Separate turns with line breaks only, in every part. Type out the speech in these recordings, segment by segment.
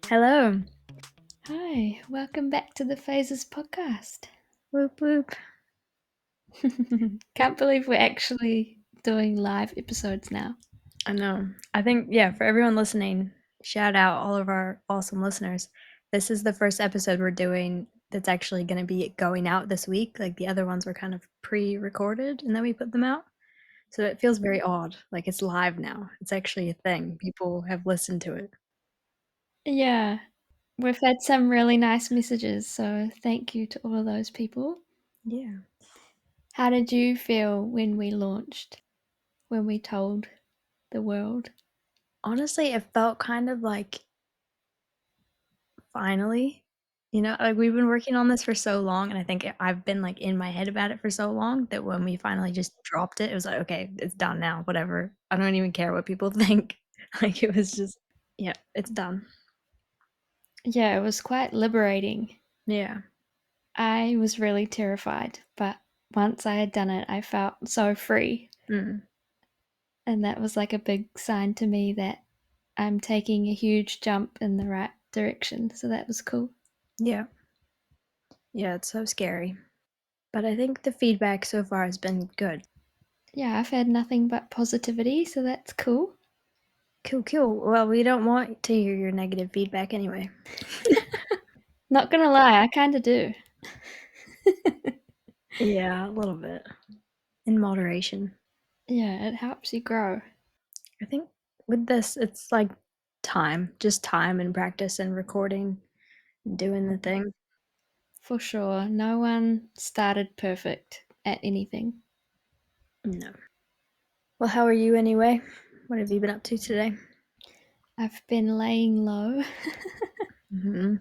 Hello.
Hi, welcome back to the Phases podcast.
Whoop whoop.
Can't believe we're actually doing live episodes now.
I know. I think, for everyone listening, shout out all of our awesome listeners. This is the first episode we're doing that's actually going to be going out this week. Like the other ones were kind of pre recorded and then we put them out. So it feels very odd. Like it's live now. It's actually a thing. People have listened to it.
Yeah, we've had some really nice messages, so thank you to all of those people.
Yeah.
How did you feel when we launched, when we told the world?
Honestly, it felt kind of like finally, like we've been working on this for so long, and I think I've been like in my head about it for so long that when we finally just dropped it, it was like, okay, it's done now, whatever. I don't even care what people think. Like it was just, yeah, it's done.
Yeah, it was quite liberating.
Yeah.
I was really terrified, but once I had done it, I felt so free.
Mm.
And that was like a big sign to me that I'm taking a huge jump in the right direction. So that was cool.
Yeah. Yeah, it's so scary. But I think the feedback so far has been good.
Yeah, I've had nothing but positivity, so that's cool.
Cool, cool. Well, we don't want to hear your negative feedback anyway.
Not gonna lie, I kinda do.
Yeah, a little bit. In moderation.
Yeah, it helps you grow.
I think with this, it's like time, just time and practice and recording, and doing the thing.
For sure. No one started perfect at anything.
No. Well, how are you anyway? What have you been up to today?
I've been laying low,
Hmm.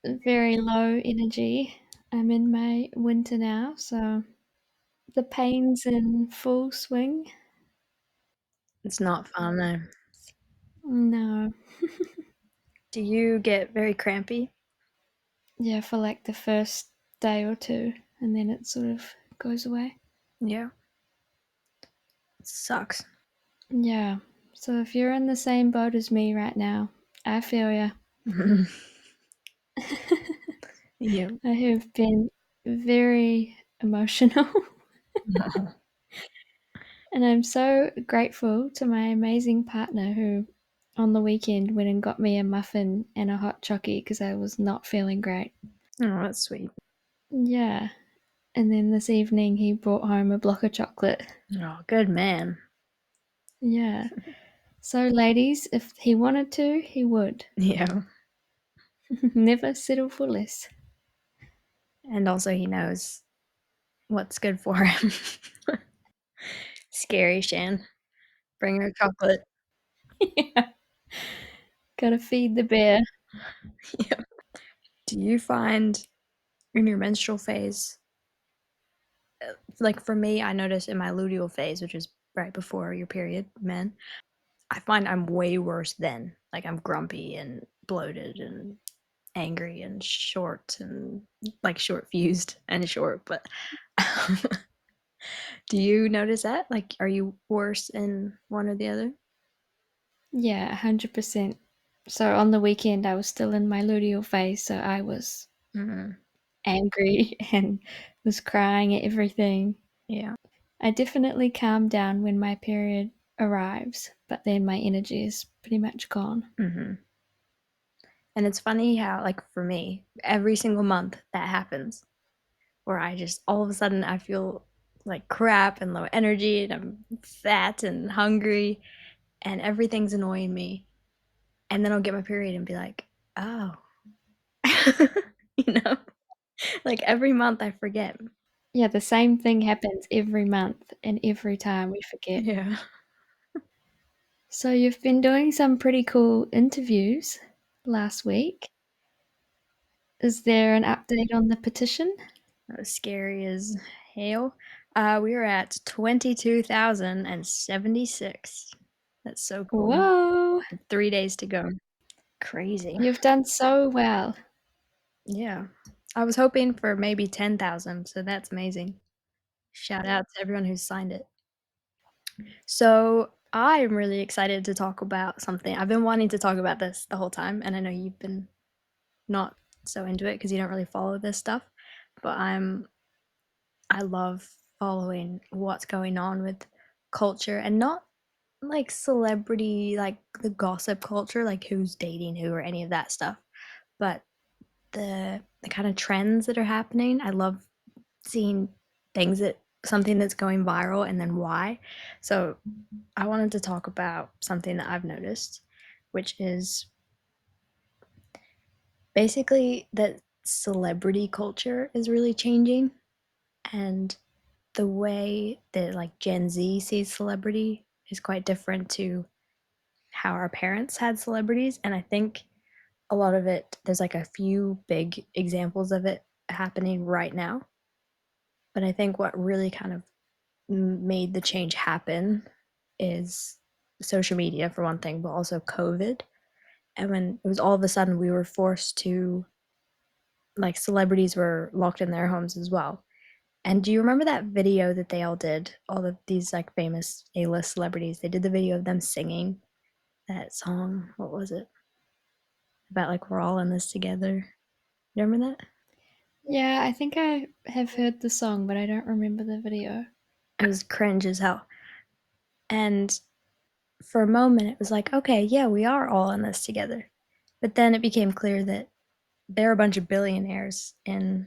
very low energy. I'm in my winter now, so the pain's in full swing.
It's not fun though.
No.
Do you get very crampy?
Yeah, for like the first day or two, and then it sort of goes away.
Yeah. It sucks.
Yeah. So if you're in the same boat as me right now, I feel ya.
Yeah.
I have been very emotional, and I'm so grateful to my amazing partner who, on the weekend, went and got me a muffin and a hot chockey because I was not feeling great.
Oh, that's sweet.
Yeah. And then this evening, he brought home a block of chocolate.
Oh, good man.
Yeah. So, ladies, if he wanted to, he would.
Yeah.
Never settle for less.
And also, he knows what's good for him. Scary, Shan. Bring her chocolate.
Yeah. Gotta feed the bear.
Yeah. Do you find in your menstrual phase, like for me, I notice in my luteal phase, which is right before your period, men, I find I'm way worse then. Like I'm grumpy and bloated and angry and short and like short fused and short. But do you notice that? Like, are you worse in one or the other?
Yeah, 100%. So on the weekend, I was still in my luteal phase, so I was
Mm-hmm.
angry and was crying at everything.
Yeah.
I definitely calm down when my period arrives, but then my energy is pretty much gone.
Mm-hmm. And it's funny how, like, for me, every single month that happens, where I just all of a sudden I feel like crap and low energy and I'm fat and hungry and everything's annoying me. And then I'll get my period and be like, oh, you know, like every month I forget.
Yeah, the same thing happens every month and every time we forget.
Yeah.
So you've been doing some pretty cool interviews last week. Is there an update on the petition?
That was scary as hell. We are at 22,076. That's so cool.
Whoa!
3 days to go. Crazy.
You've done so well.
Yeah. I was hoping for maybe 10,000, so that's amazing. Shout out to everyone who signed it. So I'm really excited to talk about something. I've been wanting to talk about this the whole time, and I know you've been not so into it because you don't really follow this stuff, but I love following what's going on with culture and not like celebrity, like the gossip culture, like who's dating who or any of that stuff, but the kind of trends that are happening. I love seeing things that something that's going viral and then why. So I wanted to talk about something that I've noticed, which is basically that celebrity culture is really changing, and the way that like Gen Z sees celebrity is quite different to how our parents had celebrities. And I think a lot of it, there's like a few big examples of it happening right now. But I think what really kind of made the change happen is social media, for one thing, but also COVID. And when it was all of a sudden we were forced to, like, celebrities were locked in their homes as well. And do you remember that video that they all did? All of these like famous A-list celebrities, they did the video of them singing that song. What was it? About like we're all in this together. You remember that?
Yeah, I think I have heard the song, but I don't remember the video.
It was cringe as hell. And for a moment it was like, okay, yeah, we are all in this together. But then it became clear that they're a bunch of billionaires in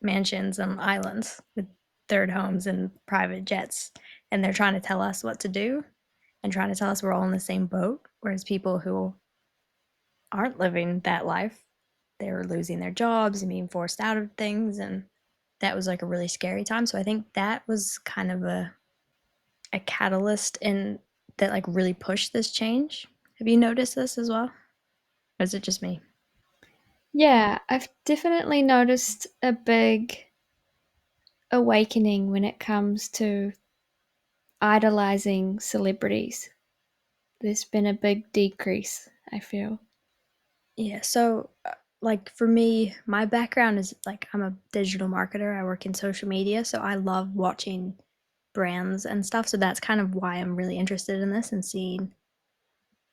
mansions and islands with third homes and private jets, and they're trying to tell us what to do and trying to tell us we're all in the same boat, whereas people who aren't living that life, they're losing their jobs and being forced out of things. And that was like a really scary time. So I think that was kind of a catalyst in that, like, really pushed this change. Have you noticed this as well, or is it just me?
Yeah, I've definitely noticed a big awakening when it comes to idolizing celebrities. There's been a big decrease, I feel.
Yeah, so like for me, my background is like I'm a digital marketer. I work in social media, so I love watching brands and stuff. So that's kind of why I'm really interested in this and seeing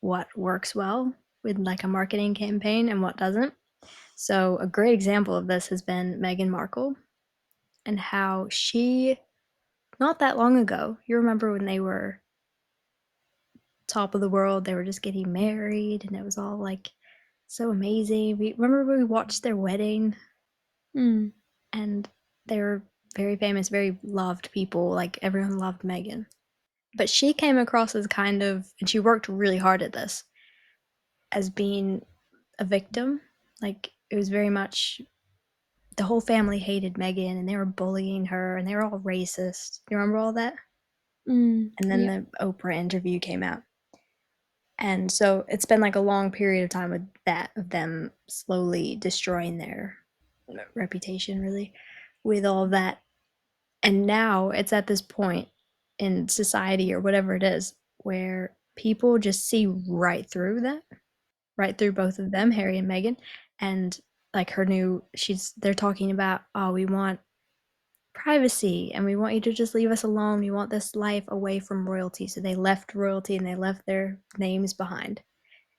what works well with like a marketing campaign and what doesn't. So a great example of this has been Meghan Markle and how she, not that long ago, you remember when they were top of the world, they were just getting married and it was all like so amazing. We remember when we watched their wedding,
Mm,
and they were very famous, very loved people. Like everyone loved Meghan. But she came across as kind of, and she worked really hard at this, as being a victim. Like it was very much the whole family hated Meghan and they were bullying her and they were all racist. You remember all that? And then
yeah.
the Oprah interview came out. And so it's been like a long period of time with that, of them slowly destroying their reputation, really, with all of that. And now it's at this point in society or whatever it is where people just see right through that, right through both of them, Harry and Meghan. And like her new, they're talking about, oh, we want privacy and we want you to just leave us alone. We want this life away from royalty. So they left royalty and they left their names behind,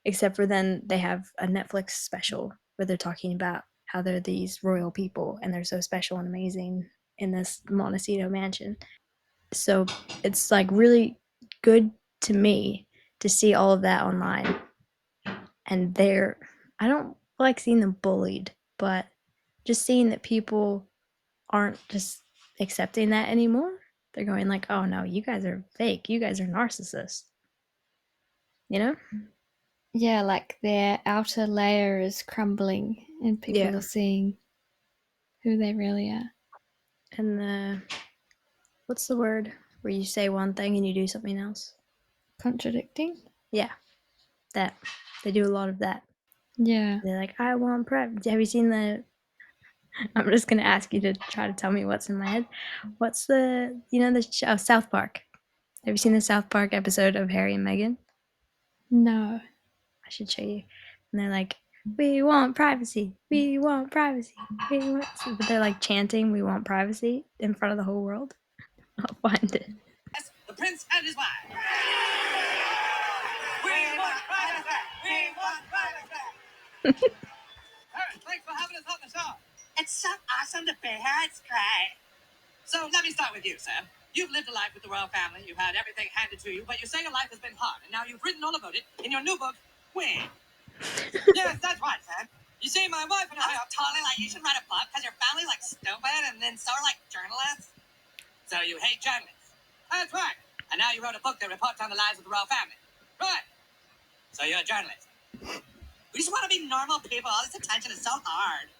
except for then they have a Netflix special where they're talking about how they're these royal people and they're so special and amazing in this Montecito mansion. So it's like really good to me to see all of that online. And they're, I don't like seeing them bullied, but just seeing that people aren't just accepting that anymore. They're going like, oh no, you guys are fake. You guys are narcissists. You know?
Yeah, like their outer layer is crumbling and people
Yeah.
are seeing who they really are.
And what's the word where you say one thing and you do something else?
Contradicting?
Yeah, that. They do a lot of that.
Yeah.
They're like, I want prep. Have you seen the? I'm just gonna ask you to try to tell me what's in my head. What's the? You know the show South Park? Have you seen the South Park episode of Harry and Meghan?
No.
I should show you. And they're like, we want privacy. We want privacy. We want. But they're like chanting, "We want privacy" in front of the whole world. I'll find it.
prince and his wife. We want privacy. We want privacy. Thanks for having us on the show. It's so awesome to be here. It's great. So let me start with you, Sam. You've lived a life with the royal family. You've had everything handed to you, but you say your life has been hard, and now you've written all about it in your new book, Win. Yes, that's right, Sam. You see, my wife and I are totally like, you should write a book because your family's like stupid, and then so are like journalists. So you hate journalists. That's right. And now you wrote a book that reports on the lives of the royal family. Right. So you're a journalist. We just want to be normal people. All this attention is so hard.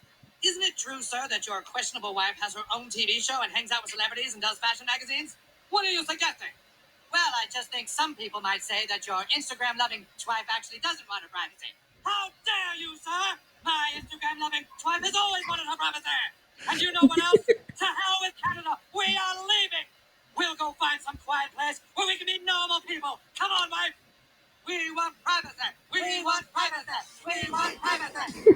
Isn't it true, sir, that your questionable wife has her own TV show and hangs out with celebrities and does fashion magazines? What are you suggesting? Well, I just think some people might say that your Instagram-loving wife actually doesn't want her privacy. How dare you, sir? My Instagram-loving wife has always wanted her privacy. And you know what else? To hell with Canada. We are leaving. We'll go find some quiet place where we can be normal people. Come on, wife. We want privacy. We want privacy. We want privacy.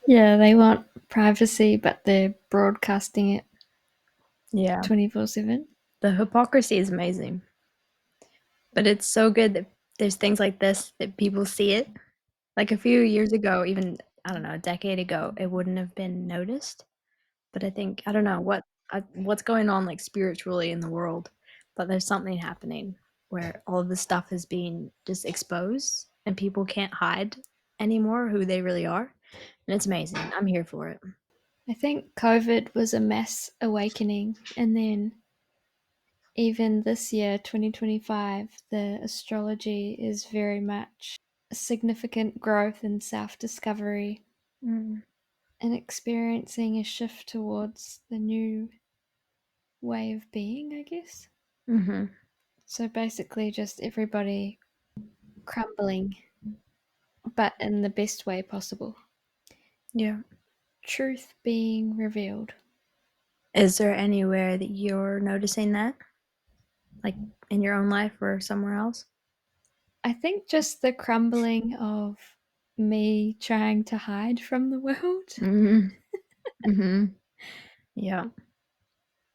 Yeah, they want privacy, but they're broadcasting it
Yeah.
24/7.
The hypocrisy is amazing. But it's so good that there's things like this that people see it. Like a few years ago, even I don't know, a decade ago, it wouldn't have been noticed. But I think I don't know what's going on like spiritually in the world, but there's something happening where all of this stuff is being just exposed and people can't hide anymore who they really are. And it's amazing. I'm here for it.
I think COVID was a mass awakening, and then even this year, 2025, the astrology is very much a significant growth in self discovery
Mm.
and experiencing a shift towards the new way of being, I guess.
Mhm.
So basically, just everybody crumbling, but in the best way possible.
Yeah.
Truth being revealed.
Is there anywhere that you're noticing that? Like in your own life or somewhere else?
I think just the crumbling of me trying to hide from the world.
Mhm. Mhm. Yeah.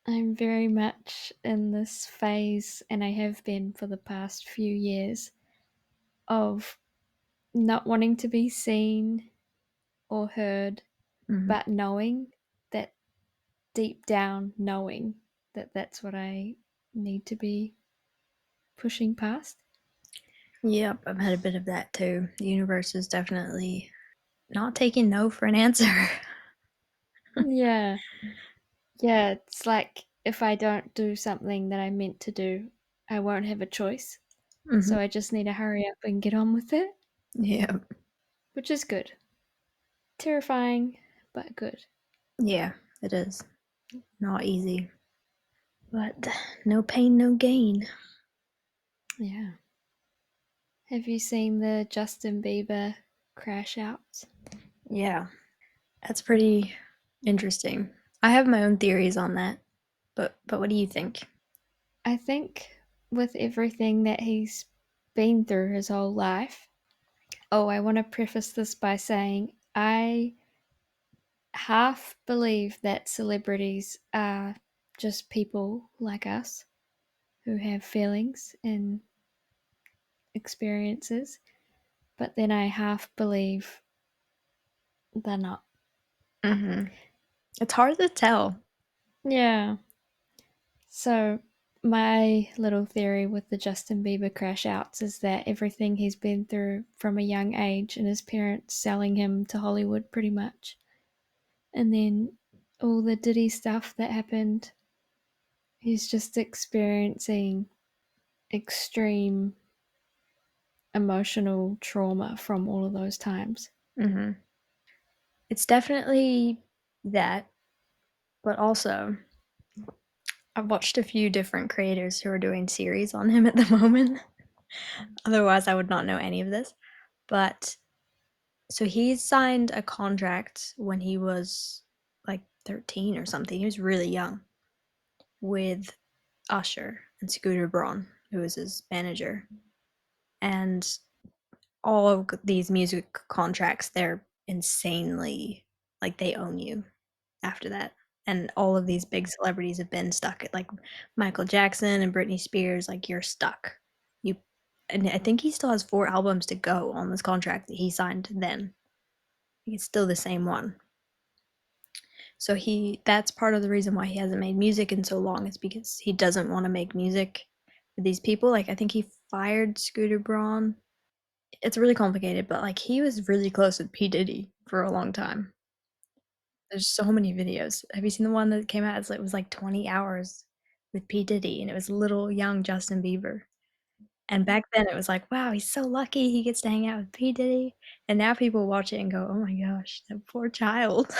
I'm very much in this phase, and I have been for the past few years, of not wanting to be seen or heard,
Mhm.
but knowing that deep down, knowing that that's what I need to be pushing past.
Yep, I've had a bit of that too. The universe is definitely not taking no for an answer.
Yeah. Yeah, it's like if I don't do something that I meant to do, I won't have a choice.
Mhm.
So I just need to hurry up and get on with it,
Yeah.
which is good. Terrifying, but good.
Yeah, it is. Not easy. But no pain, no gain.
Yeah. Have you seen the Justin Bieber crash outs?
Yeah, that's pretty interesting. I have my own theories on that. But what do you think?
I think with everything that he's been through his whole life. Oh, I want to preface this by saying I half believe that celebrities are just people like us who have feelings and experiences, but then I half believe they're not.
Mhm. It's hard to tell.
Yeah. So, my little theory with the Justin Bieber crash outs is that everything he's been through from a young age and his parents selling him to Hollywood pretty much, and then all the Diddy stuff that happened, he's just experiencing extreme emotional trauma from all of those times.
Mhm. It's definitely that, but also I've watched a few different creators who are doing series on him at the moment. Otherwise, I would not know any of this. But so he signed a contract when he was like 13 or something. He was really young with Usher and Scooter Braun, who was his manager. And all of these music contracts, they're insanely like they own you after that. And all of these big celebrities have been stuck, like Michael Jackson and Britney Spears. Like you're stuck. You, and I think he still has 4 albums to go on this contract that he signed then. It's still the same one. So that's part of the reason why he hasn't made music in so long, is because he doesn't want to make music with these people. Like I think he fired Scooter Braun. It's really complicated, but like he was really close with P. Diddy for a long time. There's so many videos. Have you seen the one that came out? It was like 20 hours with P. Diddy, and it was little young Justin Bieber. And back then it was like, wow, he's so lucky he gets to hang out with P. Diddy. And now people watch it and go, oh my gosh, that poor child.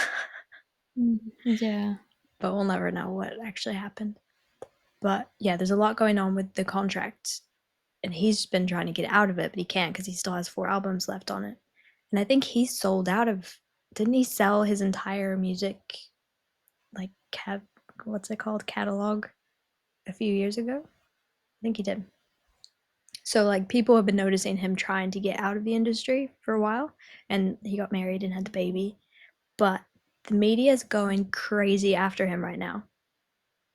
Yeah.
But we'll never know what actually happened. But yeah, there's a lot going on with the contract. And he's been trying to get out of it, but he can't because he still has 4 albums left on it. And I think he sold out of, didn't he sell his entire music, like, what's it called? Catalog a few years ago? I think he did. So, like, people have been noticing him trying to get out of the industry for a while. And he got married and had the baby. But the media is going crazy after him right now,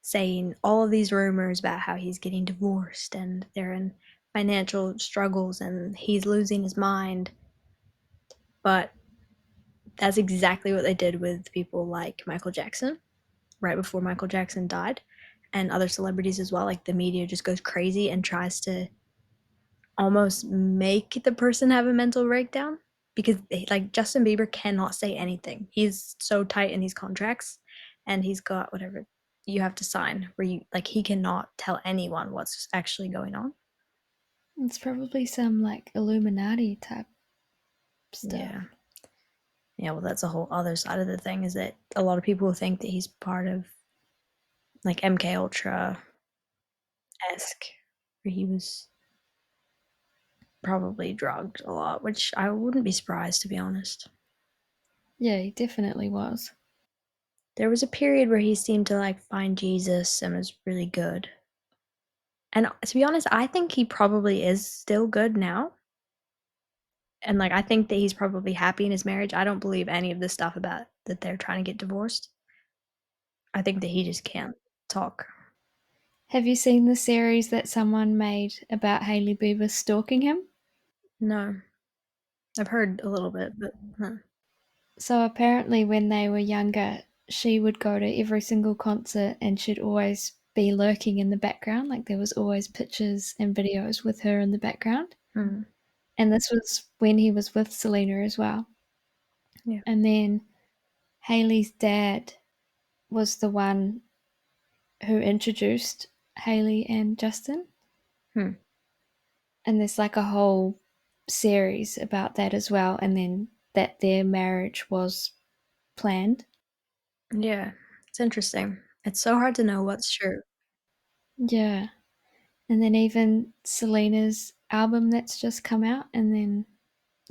saying all of these rumors about how he's getting divorced and they're in financial struggles and he's losing his mind. But that's exactly what they did with people like Michael Jackson right before Michael Jackson died, and other celebrities as well. Like the media just goes crazy and tries to almost make the person have a mental breakdown, because like Justin Bieber cannot say anything. He's so tight in these contracts, and he's got whatever you have to sign where you like he cannot tell anyone what's actually going on.
It's probably some like Illuminati type stuff.
Yeah. Yeah, well, that's a whole other side of the thing, is that a lot of people think that he's part of like MK Ultra esque, where he was probably drugged a lot, which I wouldn't be surprised, to be honest.
Yeah, he definitely was.
There was a period where he seemed to like find Jesus and was really good. And to be honest, I think he probably is still good now. And like I think that he's probably happy in his marriage. I don't believe any of this stuff about that they're trying to get divorced. I think that he just can't talk.
Have you seen the series that someone made about Hailey Bieber stalking him?
No. I've heard a little bit, but no.
So apparently, when they were younger, she would go to every single concert and she'd always be lurking in the background. Like there was always pictures and videos with her in the background.
Mm.
And this was when he was with Selena as well.
Yeah.
And then Hailey's dad was the one who introduced Hailey and Justin.
Hmm.
And there's like a whole series about that as well. And then that their marriage was planned.
Yeah. It's interesting. It's so hard to know what's true.
Yeah. And then even Selena's album that's just come out, and then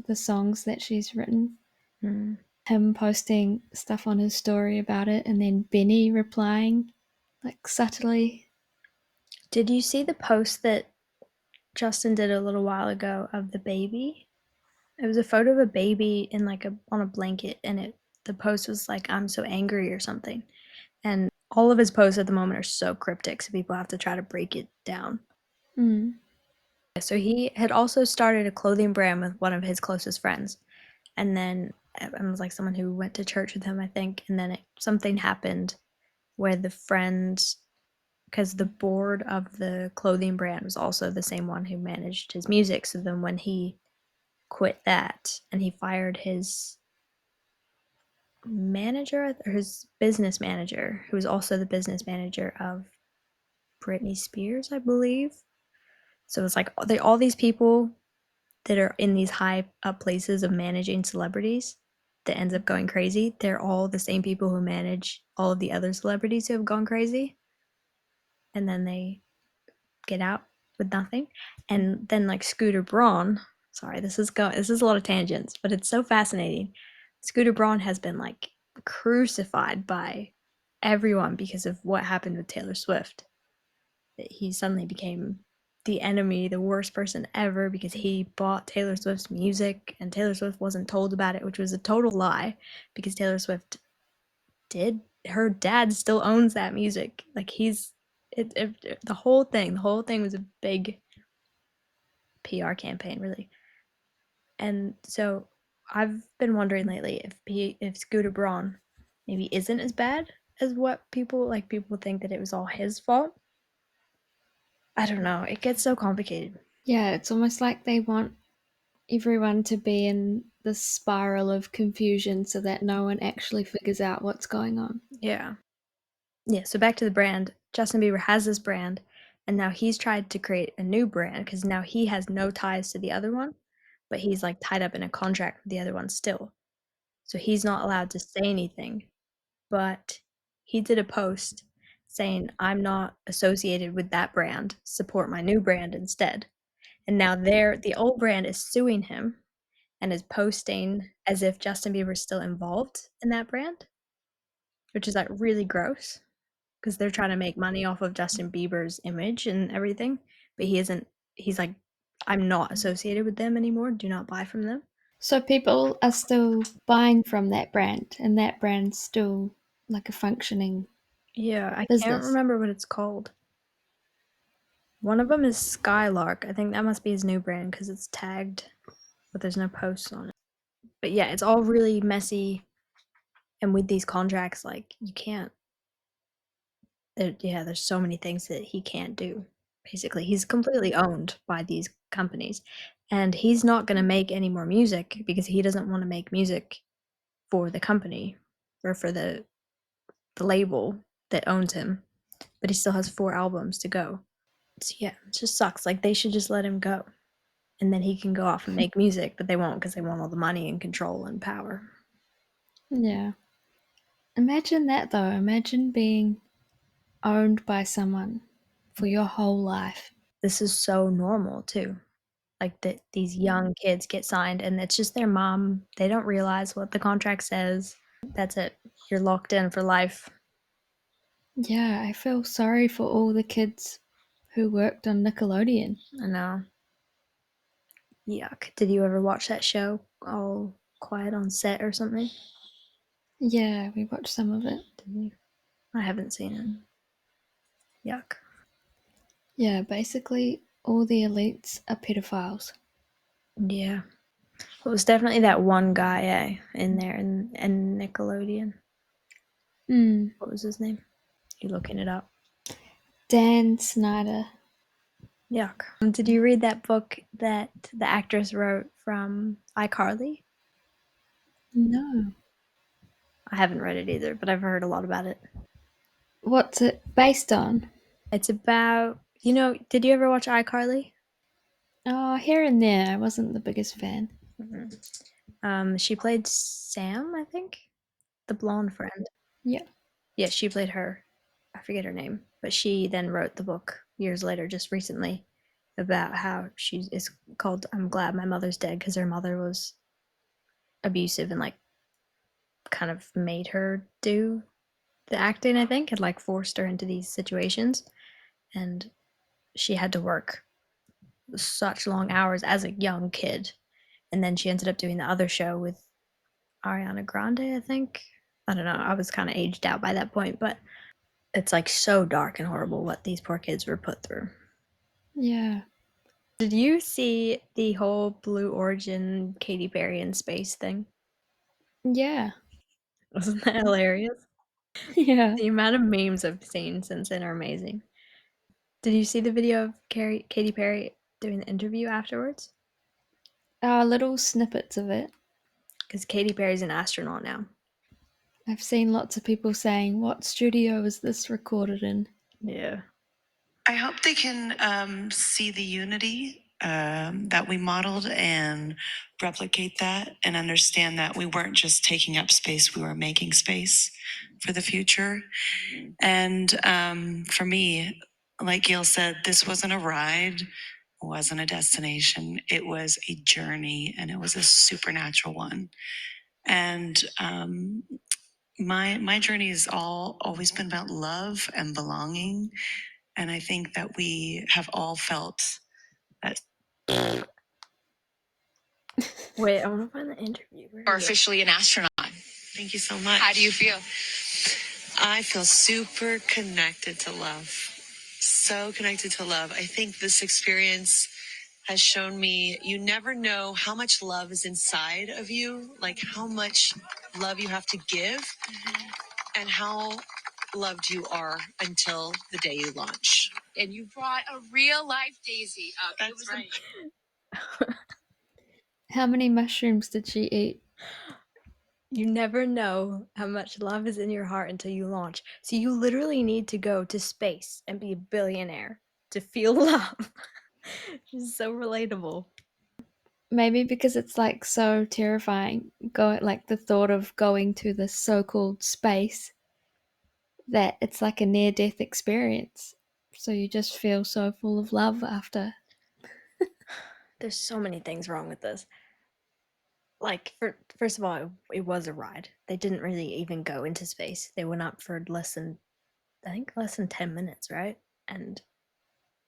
the songs that she's written,
Mm.
him posting stuff on his story about it, and then Benny replying, like subtly.
Did you see the post that Justin did a little while ago of the baby? It was a photo of a baby in like a on a blanket, and the post was like, I'm so angry or something. And all of his posts at the moment are so cryptic, so people have to try to break it down.
Mm.
So he had also started a clothing brand with one of his closest friends, and then it was like someone who went to church with him, I think. And then something happened where the friend, because the board of the clothing brand was also the same one who managed his music. So then when he quit that and he fired his manager or his business manager, who was also the business manager of Britney Spears, I believe. So it's like all these people that are in these high up places of managing celebrities that ends up going crazy. They're all the same people who manage all of the other celebrities who have gone crazy, and then they get out with nothing. And then like Scooter Braun, sorry, this is a lot of tangents, but it's so fascinating. Scooter Braun has been like crucified by everyone because of what happened with Taylor Swift. That he suddenly became the enemy, the worst person ever, because he bought Taylor Swift's music and Taylor Swift wasn't told about it, which was a total lie because Taylor Swift did. Her dad still owns that music. Like the whole thing was a big PR campaign, really. And so I've been wondering lately if Scooter Braun maybe isn't as bad as what people think that it was all his fault. I don't know. It gets so complicated.
Yeah, it's almost like they want everyone to be in this spiral of confusion so that no one actually figures out what's going on.
Yeah. Yeah, so back to the brand. Justin Bieber has this brand, and now he's tried to create a new brand because now he has no ties to the other one, but he's like tied up in a contract with the other one still. So he's not allowed to say anything. But he did a post saying, I'm not associated with that brand, support my new brand instead. And now the old brand is suing him and is posting as if Justin Bieber is still involved in that brand, which is like really gross because they're trying to make money off of Justin Bieber's image and everything, but he isn't. He's like, I'm not associated with them anymore. Do not buy from them.
So people are still buying from that brand, and that brand's still like a functioning
Yeah, I can't
business.
remember what it's called. One of them is Skylark. I think that must be his new brand because it's tagged, but there's no posts on it. But yeah, it's all really messy. And with these contracts, like you can't. There's so many things that he can't do. Basically, he's completely owned by these companies, and he's not going to make any more music because he doesn't want to make music for the company or for the label that owns him. But he still has 4 albums to go. So yeah, it just sucks. Like they should just let him go. And then he can go off and make music, but they won't because they want all the money and control and power.
Yeah. Imagine that though. Imagine being owned by someone for your whole life.
This is so normal too. Like that these young kids get signed and it's just their mom. They don't realize what the contract says. That's it. You're locked in for life.
Yeah, I feel sorry for all the kids who worked on Nickelodeon.
I know. Yuck. Did you ever watch that show, All Quiet on Set or something?
Yeah, we watched some of it.
Did you? I haven't seen it. Yuck.
Yeah, basically all the elites are pedophiles.
Yeah. It was definitely that one guy in there in Nickelodeon.
Hmm.
What was his name? You looking it up?
Dan Snyder.
Yuck. Did you read that book that the actress wrote from iCarly?
No.
I haven't read it either, but I've heard a lot about it.
What's it based on?
It's about, did you ever watch iCarly?
Oh, here and there. I wasn't the biggest fan.
She played Sam, I think, the blonde friend.
Yeah.
Yeah, she played her. I forget her name, but she then wrote the book years later, just recently, about how it's called "I'm Glad My Mother's Dead" because her mother was abusive and like kind of made her do the acting. I think had like forced her into these situations, and she had to work such long hours as a young kid, and then she ended up doing the other show with Ariana Grande. I think. I don't know. I was kind of aged out by that point, but it's like so dark and horrible what these poor kids were put through.
Yeah.
Did you see the whole Blue Origin Katy Perry in space thing?
Yeah.
Wasn't that hilarious?
Yeah.
The amount of memes I've seen since then are amazing. Did you see the video of Katy Perry doing the interview afterwards?
Little snippets of it.
Because Katy Perry's an astronaut now.
I've seen lots of people saying, what studio is this recorded in?
Yeah.
I hope they can see the unity that we modeled and replicate that and understand that we weren't just taking up space, we were making space for the future. And for me, like Gail said, this wasn't a ride, it wasn't a destination, it was a journey and it was a supernatural one. And my journey has always been about love and belonging And I think that we have all felt that.
Wait, I want to find the interview.
Are officially an astronaut. Thank you so much. How do you feel? I feel super connected to love. So connected to love. I think this experience has shown me you never know how much love is inside of you, like how much love you have to give, and how loved you are until the day you launch. And you brought a real life Daisy up. That's it was right.
How many mushrooms did she eat?
You never know how much love is in your heart until you launch. So you literally need to go to space and be a billionaire to feel love. She's so relatable.
Maybe because it's like so terrifying, like the thought of going to this so-called space, that it's like a near-death experience. So you just feel so full of love after.
There's so many things wrong with this. Like, first of all, it was a ride. They didn't really even go into space. They went up for I think less than 10 minutes, right? And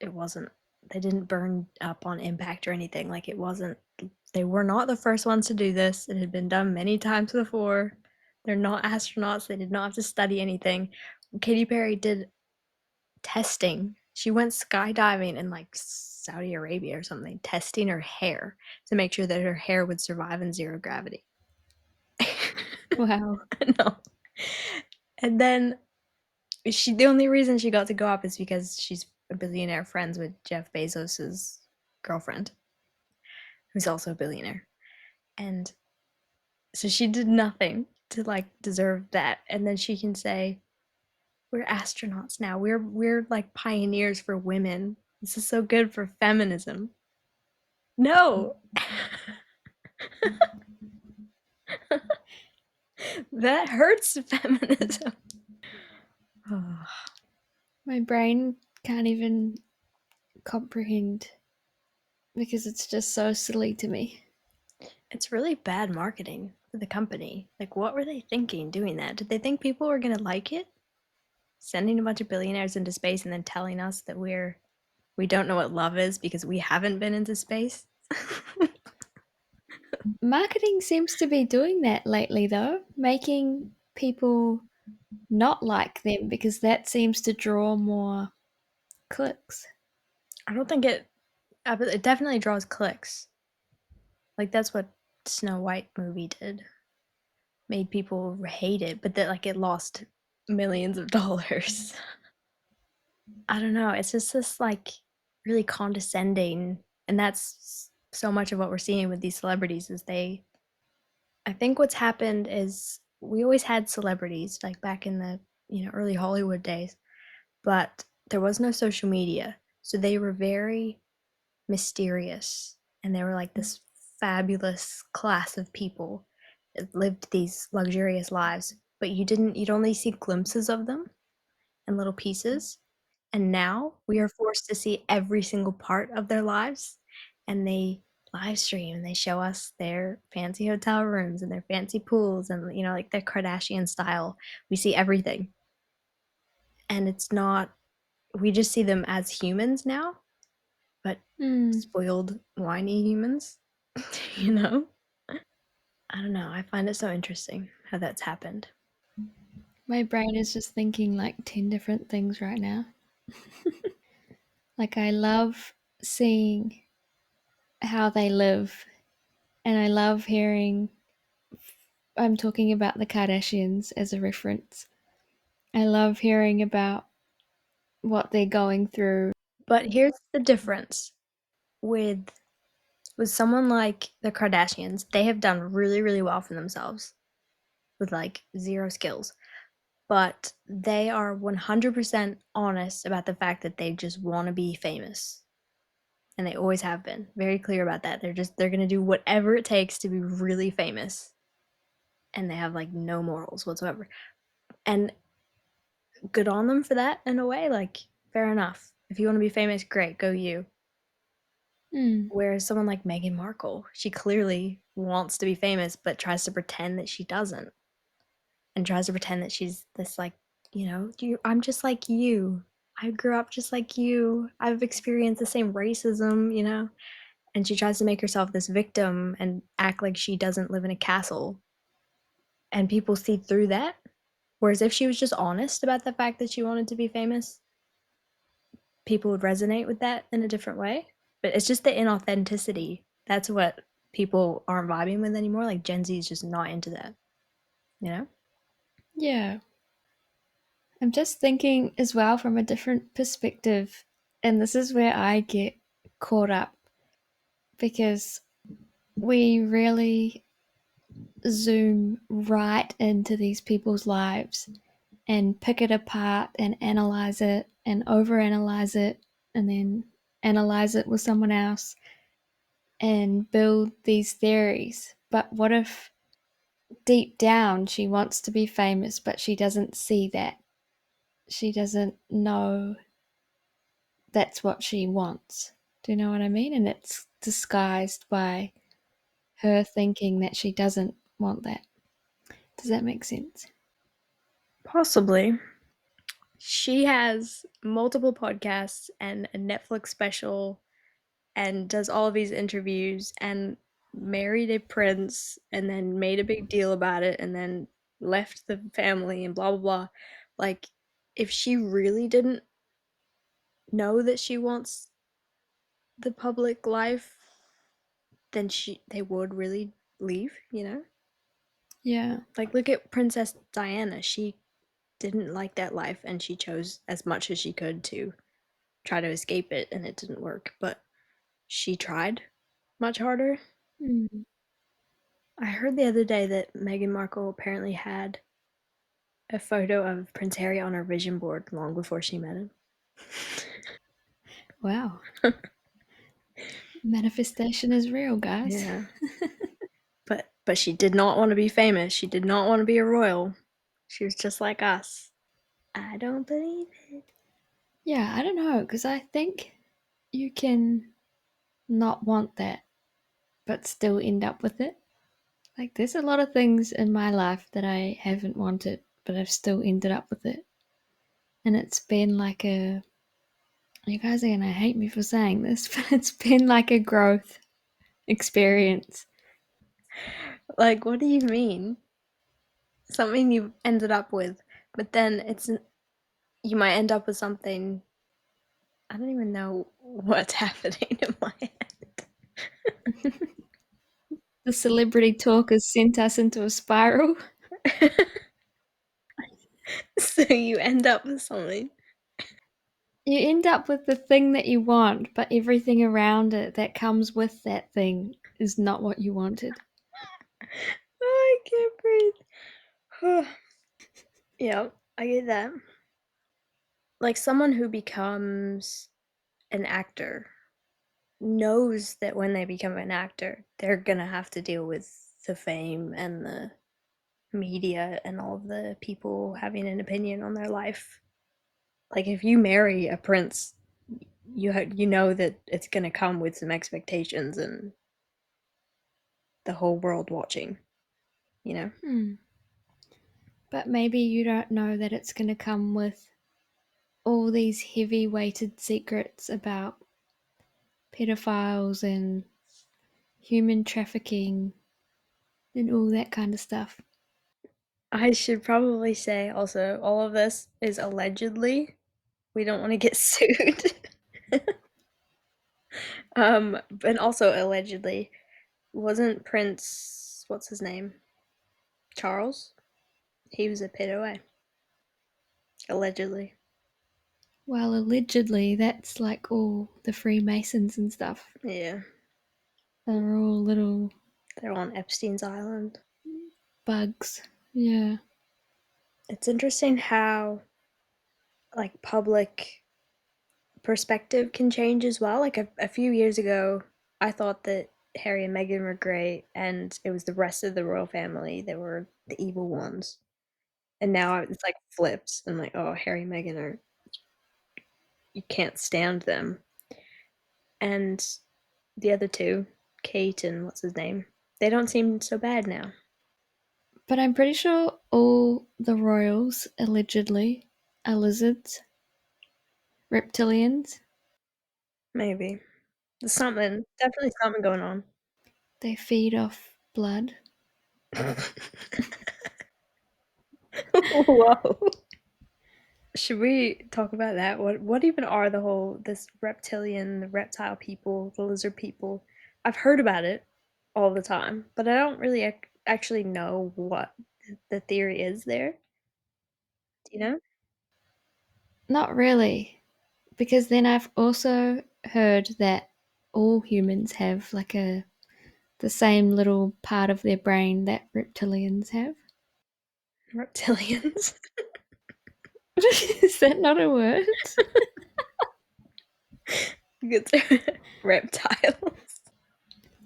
it wasn't, they didn't burn up on impact or anything. Like, it wasn't, they were not the first ones to do this. It had been done many times before. They're not astronauts. They did not have to study anything. Katy Perry did testing. She went skydiving in like Saudi Arabia or something, testing her hair to make sure that her hair would survive in zero gravity.
Wow.
No. And then the only reason she got to go up is because she's a billionaire friends with Jeff Bezos's girlfriend, who's also a billionaire. And so she did nothing to like deserve that. And then she can say, we're astronauts now. We're like pioneers for women. This is so good for feminism. No. That hurts feminism. Oh,
My brain can't even comprehend because it's just so silly to me.
it's really bad marketing for the company. Like, what were they thinking doing that? Did they think people were going to like it? Sending a bunch of billionaires into space and then telling us that we don't know what love is because we haven't been into space?
Marketing seems to be doing that lately, though, making people not like them because that seems to draw more clicks.
I don't think it definitely draws clicks. Like, that's what Snow White movie did. Made people hate it, but that like it lost millions of dollars. I don't know. It's just this like really condescending, and that's so much of what we're seeing with these celebrities is I think what's happened is we always had celebrities like back in the, early Hollywood days, but there was no social media. So they were very mysterious and they were like this fabulous class of people that lived these luxurious lives, but you'd only see glimpses of them and little pieces. And now we are forced to see every single part of their lives, and they live stream and they show us their fancy hotel rooms and their fancy pools and like their Kardashian style. We see everything. And it's not we just see them as humans now, but
Hmm.
spoiled, whiny humans, you know? I don't know. I find it so interesting how that's happened.
My brain is just thinking like 10 different things right now. Like, I love seeing how they live, and I love hearing. I'm talking about the Kardashians as a reference. I love hearing about what they're going through.
But here's the difference with someone like the Kardashians. They have done really, really well for themselves with like zero skills. But they are 100% honest about the fact that they just want to be famous. And they always have been very clear about that. They're going to do whatever it takes to be really famous. And they have like no morals whatsoever. And good on them for that in a way. Like, fair enough. If you want to be famous, great, go you.
Hmm.
Whereas someone like Meghan Markle, she clearly wants to be famous, but tries to pretend that she doesn't, and tries to pretend that she's this like, I'm just like you. I grew up just like you. I've experienced the same racism, you know? And she tries to make herself this victim and act like she doesn't live in a castle. And people see through that. Whereas if she was just honest about the fact that she wanted to be famous, people would resonate with that in a different way. But it's just the inauthenticity. That's what people aren't vibing with anymore. Like Gen Z is just not into that, you know?
Yeah. I'm just thinking as well from a different perspective, and this is where I get caught up because we really zoom right into these people's lives and pick it apart and analyze it and overanalyze it and then analyze it with someone else and build these theories. But what if deep down she wants to be famous, but she doesn't see that? She doesn't know that's what she wants. Do you know what I mean? And it's disguised by her thinking that she doesn't want that. Does that make sense?
Possibly. She has multiple podcasts and a Netflix special and does all of these interviews and married a prince and then made a big deal about it and then left the family and blah blah blah. Like if she really didn't know that she wants the public life, then they would really leave, you know?
Yeah.
Like look at Princess Diana. She didn't like that life and she chose as much as she could to try to escape it and it didn't work, but she tried much harder.
Mm.
I heard the other day that Meghan Markle apparently had a photo of Prince Harry on her vision board long before she met him.
Wow. Manifestation is real, guys.
Yeah. But she did not want to be famous. She did not want to be a royal. She was just like us. I don't believe it.
Yeah, I don't know, because I think you can not want that, but still end up with it. Like, there's a lot of things in my life that I haven't wanted, but I've still ended up with it. And it's been like you guys are going to hate me for saying this, but it's been like a growth experience.
Like, what do you mean? Something you ended up with, but then you might end up with something. I don't even know what's happening in my
The celebrity talk has sent us into a spiral.
head. So you end up with something.
You end up with the thing that you want, but everything around it that comes with that thing is not what you wanted.
Oh, I can't breathe. Yeah, I get that. Like someone who becomes an actor knows that when they become an actor, they're gonna have to deal with the fame and the media and all of the people having an opinion on their life. Like if you marry a prince, you know that it's gonna come with some expectations and the whole world watching. You know.
Hmm. But maybe you don't know that it's going to come with all these heavy weighted secrets about pedophiles and human trafficking and all that kind of stuff.
I should probably say also all of this is allegedly. We don't want to get sued. And also allegedly, wasn't Prince what's his name? Charles? He was a pedo, allegedly.
Well, allegedly, that's like all the Freemasons and stuff.
Yeah,
They're all little
they're on Epstein's island.
bugs. Yeah.
It's interesting how like public perspective can change as well. Like a few years ago, I thought that Harry and Meghan were great, and it was the rest of the royal family that were the evil ones. And now it's like flips. And like, oh, Harry and Meghan are you can't stand them. And the other two, Kate and what's his name, they don't seem so bad now.
But I'm pretty sure all the royals, allegedly, are lizards. reptilians.
Maybe. There's something, definitely something going on.
They feed off blood.
Whoa. Should we talk about that? What even are this reptilian, the reptile people, the lizard people? I've heard about it all the time, but I don't really actually know what the theory is there. Do you know?
Not really, because then I've also heard that all humans have like the same little part of their brain that reptilians have.
Reptilians.
Is that not a word?
Good. Reptiles.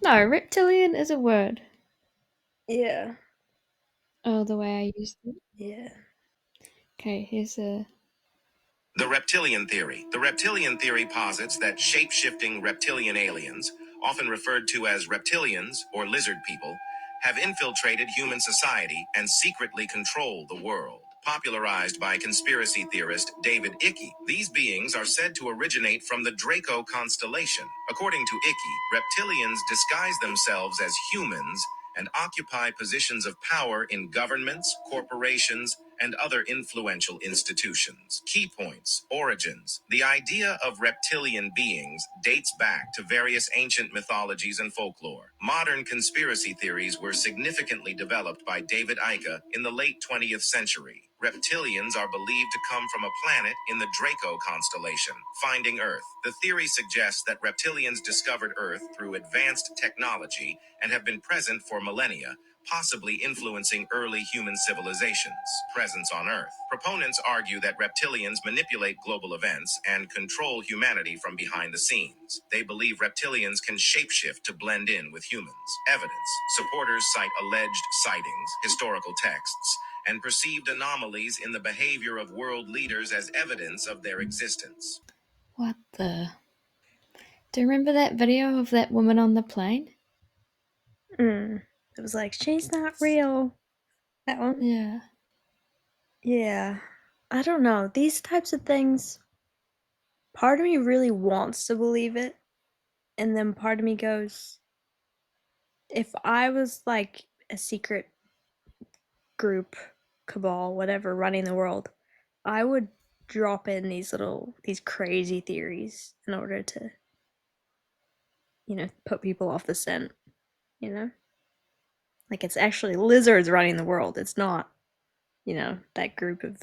No, reptilian is a word.
Yeah.
Oh, the way I used it.
Yeah.
Okay, here's a.
The reptilian theory. The reptilian theory posits that shape-shifting reptilian aliens, often referred to as reptilians or lizard people, have infiltrated human society and secretly control the world. Popularized by conspiracy theorist David Icke, these beings are said to originate from the Draco constellation. According to Icke, reptilians disguise themselves as humans and occupy positions of power in governments, corporations, and other influential institutions. Key points: origins. The idea of reptilian beings dates back to various ancient mythologies and folklore. Modern conspiracy theories were significantly developed by David Icke in the late 20th century. Reptilians are believed to come from a planet in the Draco constellation, finding Earth. The theory suggests that reptilians discovered Earth through advanced technology and have been present for millennia, possibly influencing early human civilizations' presence on Earth. Proponents argue that reptilians manipulate global events and control humanity from behind the scenes. They believe reptilians can shapeshift to blend in with humans. Evidence. Supporters cite alleged sightings, historical texts, and perceived anomalies in the behavior of world leaders as evidence of their existence.
What the? Do you remember that video of that woman on the plane?
Mm. It was like, she's not real. That one?
Yeah.
Yeah. I don't know. These types of things, part of me really wants to believe it, and then part of me goes, if I was like a secret group, cabal, whatever, running the world, I would drop in these crazy theories in order to, put people off the scent, you know? Like it's actually lizards running the world. It's not, that group of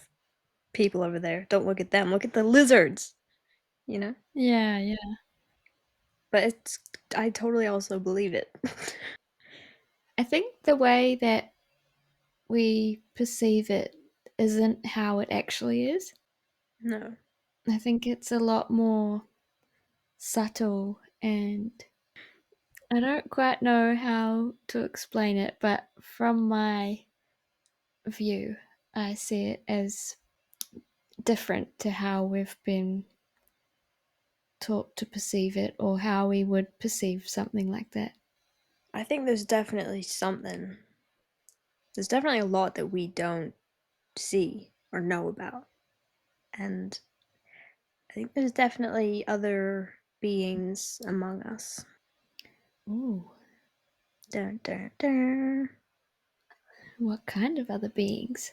people over there. Don't look at them. Look at the lizards, you know?
Yeah, yeah.
But I totally also believe it.
I think the way that we perceive it isn't how it actually is.
No.
I think it's a lot more subtle, and I don't quite know how to explain it, but from my view, I see it as different to how we've been taught to perceive it or how we would perceive something like that.
I think there's definitely something. There's definitely a lot that we don't see or know about. And I think there's definitely other beings among us.
Ooh,
Dun, dun, dun.
what kind of other beings?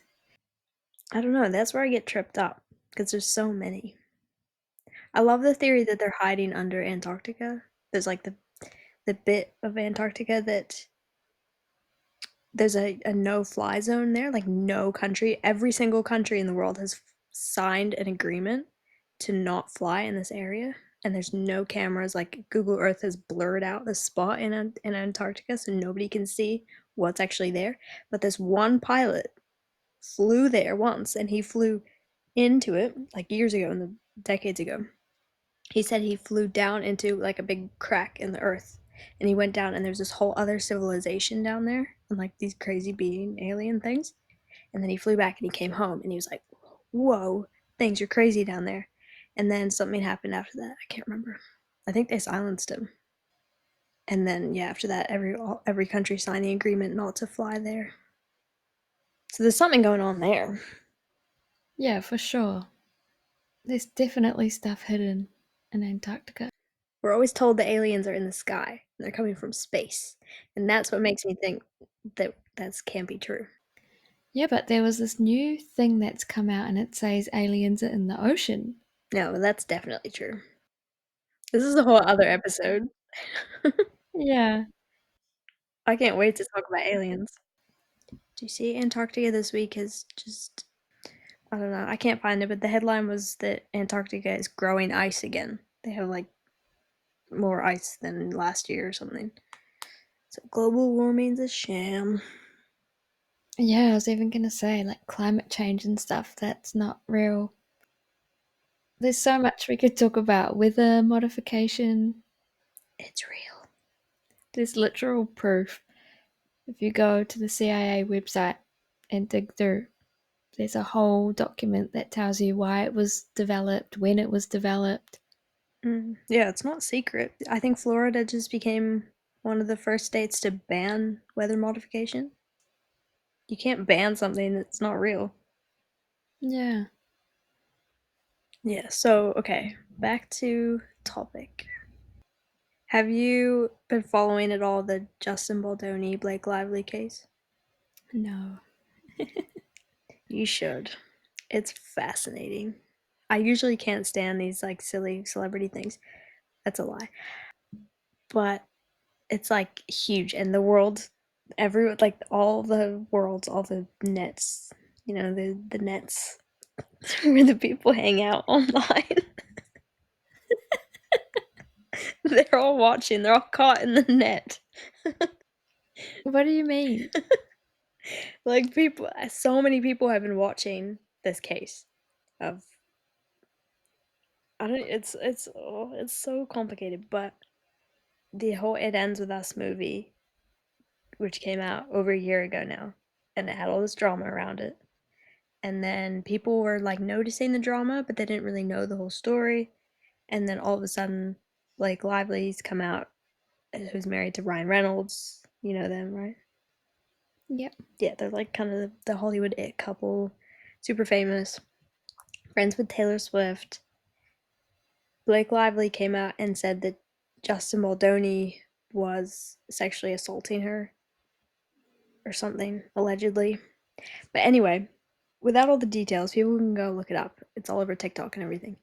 I don't know. That's where I get tripped up because there's so many. I love the theory that they're hiding under Antarctica. There's like the bit of Antarctica that there's a no-fly zone there. Like no country, every single country in the world has signed an agreement to not fly in this area. And there's no cameras. Like Google Earth has blurred out the spot in Antarctica, so nobody can see what's actually there. But this one pilot flew there once, and he flew into it like years ago, in the decades ago. He said he flew down into like a big crack in the earth, and he went down, and there's this whole other civilization down there, and like these crazy being alien things. And then he flew back and he came home, and he was like, whoa, things are crazy down there. And then something happened after that. I can't remember. I think they silenced him. And then yeah, after that, every country signed the agreement not to fly there. So there's something going on there.
Yeah, for sure. There's definitely stuff hidden in Antarctica.
We're always told the aliens are in the sky. And they're coming from space. And that's what makes me think that that can't be true.
Yeah, but there was this new thing that's come out and it says aliens are in the ocean.
No, that's definitely true. This is a whole other episode.
Yeah.
I can't wait to talk about aliens. Do you see Antarctica this week is just I don't know. I can't find it, but the headline was that Antarctica is growing ice again. They have like more ice than last year or something. So global warming's a sham.
Yeah, I was even gonna say, like, climate change and stuff, that's not real. There's so much we could talk about. Weather modification,
It's real.
there's literal proof. If you go to the CIA website and dig through, there's a whole document that tells you why it was developed, when it was developed.
Yeah, it's not secret. I think Florida just became one of the first states to ban weather modification. You can't ban something that's not real.
Yeah.
Yeah, so okay, back to topic. Have you been following at all the Justin Baldoni Blake Lively case?
No.
You should. It's fascinating. I usually can't stand these like silly celebrity things. That's a lie. But it's like huge and the world every like all the worlds, all the nets, the nets where the people hang out online. They're all watching. They're all caught in the net.
What do you mean?
Like people so many people have been watching this case of I don't it's so complicated, but the whole It Ends With Us movie, which came out over a year ago now, and it had all this drama around it. And then people were like noticing the drama, but they didn't really know the whole story. And then all of a sudden, Blake Lively's come out, who's married to Ryan Reynolds. You know them, right?
Yep.
Yeah, they're like kind of the Hollywood it couple, super famous, friends with Taylor Swift. Blake Lively came out and said that Justin Baldoni was sexually assaulting her or something, allegedly. But anyway, without all the details, people can go look it up. It's all over TikTok and everything.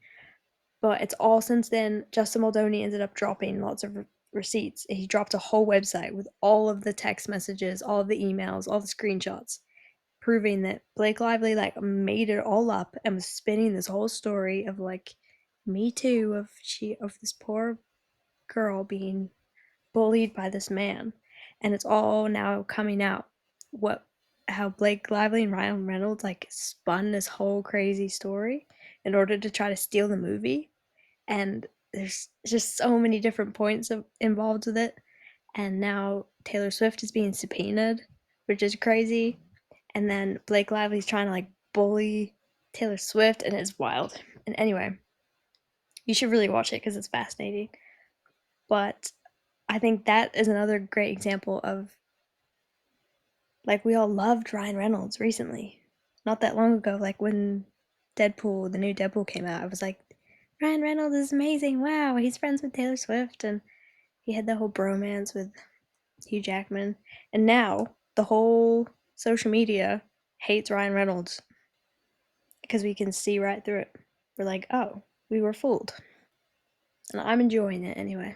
But it's all since then. Justin Baldoni ended up dropping lots of receipts. He dropped a whole website with all of the text messages, all of the emails, all the screenshots, proving that Blake Lively like made it all up and was spinning this whole story of like Me Too of this poor girl being bullied by this man, and it's all now coming out. What how Blake Lively and Ryan Reynolds like spun this whole crazy story in order to try to steal the movie, and there's just so many different points involved with it. And now Taylor Swift is being subpoenaed, which is crazy. And then Blake Lively's trying to like bully Taylor Swift, and it's wild. And anyway, you should really watch it because it's fascinating. But I think that is another great example of like we all loved Ryan Reynolds recently. Not that long ago, like when the new Deadpool came out, I was like, Ryan Reynolds is amazing. Wow, he's friends with Taylor Swift and he had the whole bromance with Hugh Jackman. And now the whole social media hates Ryan Reynolds because we can see right through it. We're like, oh, we were fooled. And I'm enjoying it anyway.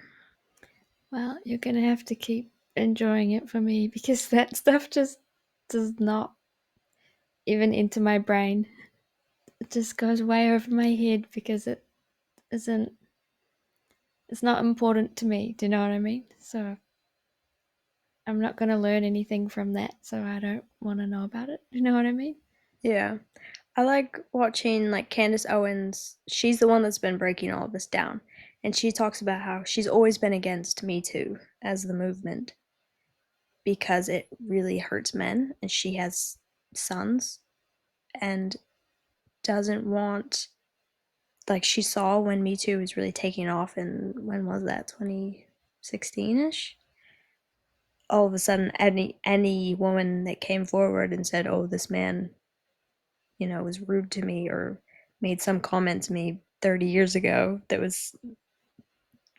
Well, you're gonna have to keep enjoying it for me because that stuff just does not even enter my brain. It just goes way over my head because it isn't it's not important to me, do you know what I mean? So I'm not gonna learn anything from that, so I don't wanna know about it. Do you know what I mean?
Yeah. I like watching like Candace Owens. She's the one that's been breaking all of this down. And she talks about how she's always been against Me Too as the movement because it really hurts men and she has sons and doesn't want like she saw when Me Too was really taking off and when was that 2016ish. All of a sudden any woman that came forward and said, "Oh, this man, was rude to me or made some comment to me 30 years ago that was